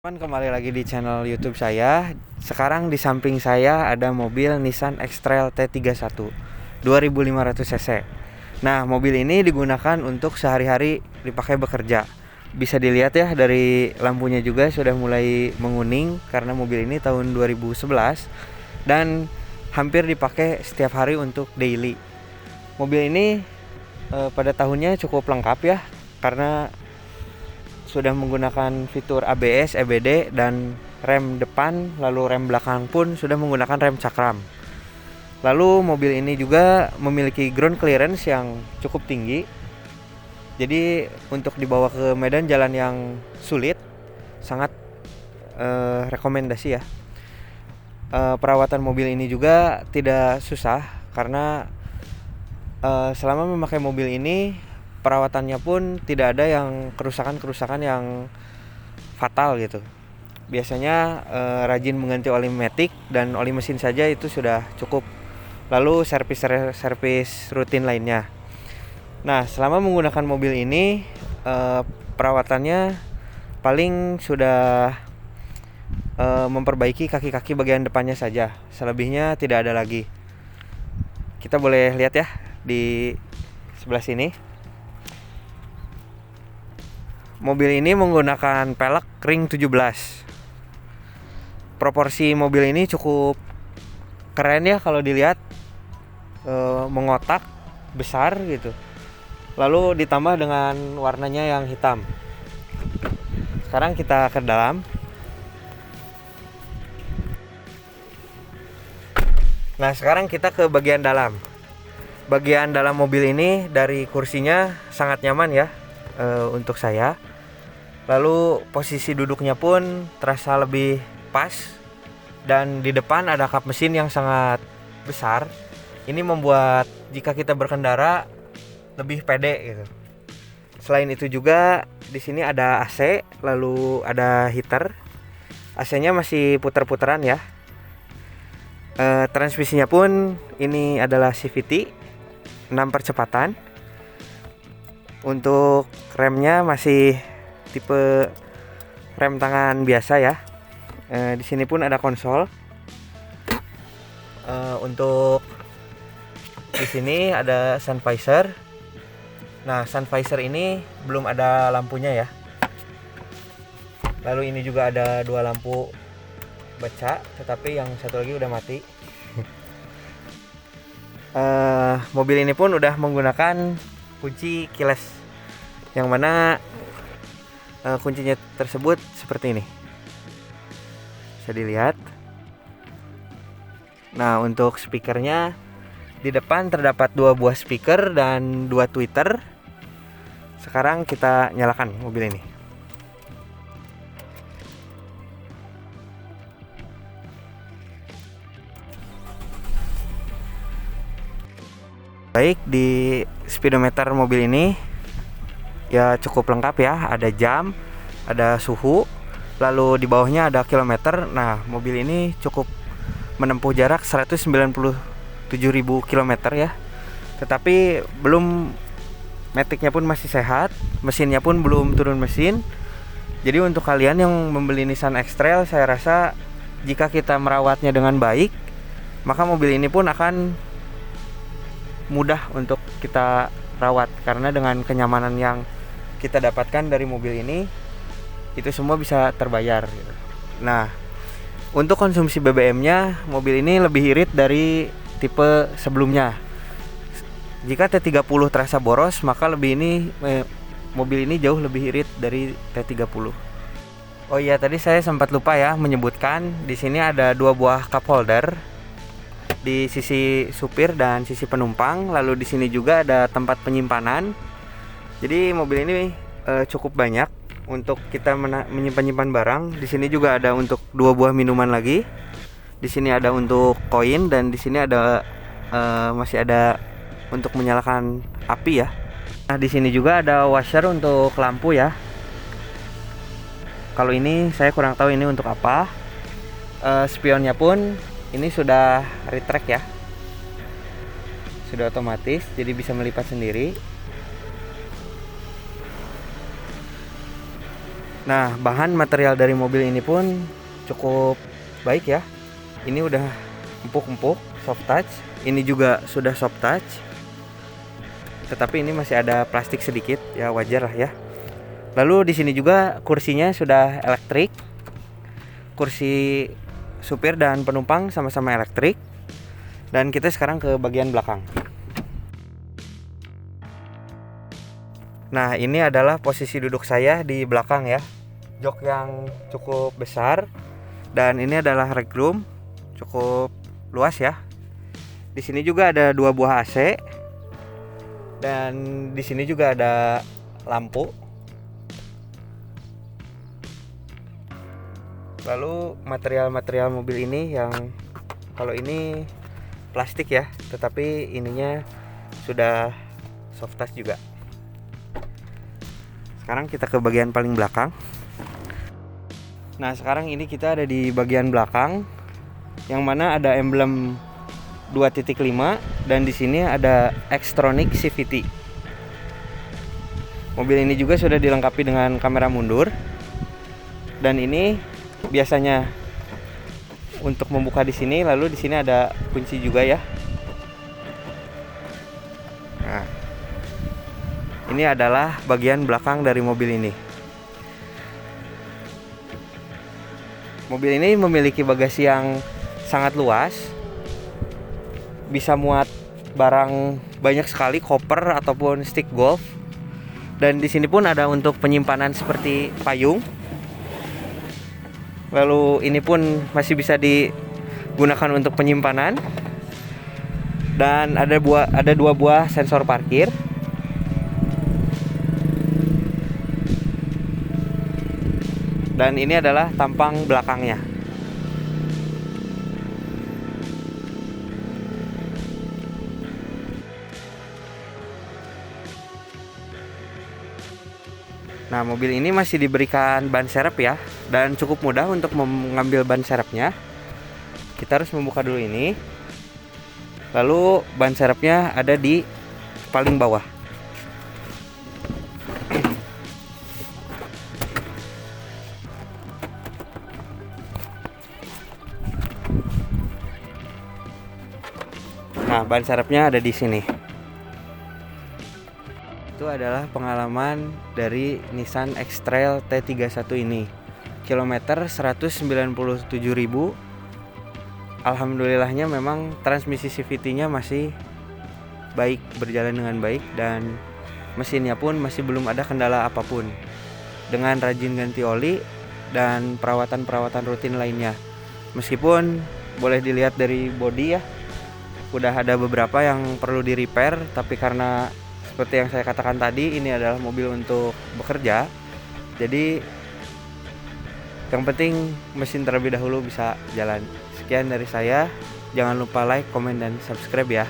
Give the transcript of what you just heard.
Kembali lagi di channel YouTube saya. Sekarang di samping saya ada mobil Nissan X-Trail T31 2500 cc. Nah, mobil ini digunakan untuk sehari-hari dipakai bekerja. Bisa dilihat ya dari lampunya juga sudah mulai menguning karena mobil ini tahun 2011 dan hampir dipakai setiap hari untuk daily. Mobil ini pada tahunnya cukup lengkap ya karena sudah menggunakan fitur ABS, EBD, dan rem depan, lalu rem belakang pun sudah menggunakan rem cakram. Lalu mobil ini juga memiliki ground clearance yang cukup tinggi. Jadi untuk dibawa ke medan jalan yang sulit, sangat rekomendasi ya. Perawatan mobil ini juga tidak susah karena selama memakai mobil ini perawatannya pun tidak ada yang kerusakan yang fatal gitu. Biasanya rajin mengganti oli matic dan oli mesin saja itu sudah cukup. Lalu servis rutin lainnya. Nah, selama menggunakan mobil ini perawatannya paling sudah memperbaiki kaki-kaki bagian depannya saja. Selebihnya tidak ada lagi. Kita boleh lihat ya di sebelah sini. Mobil ini menggunakan pelek ring 17. Proporsi mobil ini cukup keren ya kalau dilihat, mengotak, besar gitu. Lalu ditambah dengan warnanya yang hitam. Sekarang kita ke dalam. Nah, sekarang kita ke bagian dalam. Bagian dalam mobil ini dari kursinya sangat nyaman ya untuk saya. Lalu posisi duduknya pun terasa lebih pas dan di depan ada kap mesin yang sangat besar. Ini membuat jika kita berkendara lebih pede gitu. Selain itu juga di sini ada AC, lalu ada heater. AC-nya masih putar-putaran ya. Transmisinya pun ini adalah CVT 6 percepatan. Untuk remnya masih tipe rem tangan biasa ya. Di sini pun ada konsol. Untuk di sini ada sun visor. Nah, sun visor ini belum ada lampunya ya. Lalu ini juga ada dua lampu baca, tetapi yang satu lagi udah mati. Mobil ini pun udah menggunakan kunci keyless, yang mana kuncinya tersebut seperti ini. Bisa dilihat. Nah, untuk speakernya di depan terdapat dua buah speaker dan dua tweeter. Sekarang kita nyalakan mobil ini. Baik, di speedometer mobil ini ya cukup lengkap ya, ada jam, ada suhu, lalu di bawahnya ada kilometer. Nah, mobil ini cukup menempuh jarak 197.000 km ya. Tetapi belum, maticnya pun masih sehat, mesinnya pun belum turun mesin. Jadi untuk kalian yang membeli Nissan X-Trail, saya rasa jika kita merawatnya dengan baik, maka mobil ini pun akan mudah untuk kita rawat, karena dengan kenyamanan yang kita dapatkan dari mobil ini, itu semua bisa terbayar gitu. Nah, untuk konsumsi BBM-nya, mobil ini lebih irit dari tipe sebelumnya. Jika T30 terasa boros, maka mobil ini jauh lebih irit dari T30. Oh iya, tadi saya sempat lupa ya menyebutkan, di sini ada dua buah cup holder di sisi supir dan sisi penumpang. Lalu di sini juga ada tempat penyimpanan. Jadi mobil ini cukup banyak untuk kita menyimpan barang. Di sini juga ada untuk dua buah minuman lagi. Di sini ada untuk koin dan di sini ada masih ada untuk menyalakan api ya. Nah, di sini juga ada washer untuk lampu ya. Kalau ini saya kurang tahu ini untuk apa. Spionnya pun ini sudah retract ya. Sudah otomatis, jadi bisa melipat sendiri. Nah, bahan material dari mobil ini pun cukup baik ya. Ini udah empuk-empuk, soft touch. Ini juga sudah soft touch. Tetapi ini masih ada plastik sedikit, ya wajar lah ya. Lalu di sini juga kursinya sudah elektrik. Kursi supir dan penumpang sama-sama elektrik. Dan kita sekarang ke bagian belakang. Nah, ini adalah posisi duduk saya di belakang ya. Jok yang cukup besar. Dan ini adalah legroom, cukup luas ya. Di sini juga ada 2 buah AC. Dan di sini juga ada lampu. Lalu material-material mobil ini yang kalau ini plastik ya, tetapi ininya sudah soft touch juga. Sekarang kita ke bagian paling belakang. Nah, sekarang ini kita ada di bagian belakang yang mana ada emblem 2.5 dan di sini ada Xtronic CVT. Mobil ini juga sudah dilengkapi dengan kamera mundur. Dan ini biasanya untuk membuka di sini, lalu di sini ada kunci juga ya. Nah, ini adalah bagian belakang dari mobil ini. Mobil ini memiliki bagasi yang sangat luas. Bisa muat barang banyak sekali, koper ataupun stick golf. Dan di sini pun ada untuk penyimpanan seperti payung. Lalu ini pun masih bisa digunakan untuk penyimpanan. Dan ada 2 buah sensor parkir. Dan ini adalah tampang belakangnya. Nah, mobil ini masih diberikan ban serep ya, dan cukup mudah untuk mengambil ban serepnya. Kita harus membuka dulu ini. Lalu ban serepnya ada di paling bawah. Nah, ban serepnya ada di sini. Itu adalah pengalaman dari Nissan X-Trail T31 ini. Kilometer 197.000. Alhamdulillahnya memang transmisi CVT-nya masih baik, berjalan dengan baik, dan mesinnya pun masih belum ada kendala apapun. Dengan rajin ganti oli dan perawatan-perawatan rutin lainnya. Meskipun boleh dilihat dari bodi ya, udah ada beberapa yang perlu di repair, tapi karena seperti yang saya katakan tadi, ini adalah mobil untuk bekerja. Jadi yang penting mesin terlebih dahulu bisa jalan. Sekian dari saya. Jangan lupa like, komen, dan subscribe ya.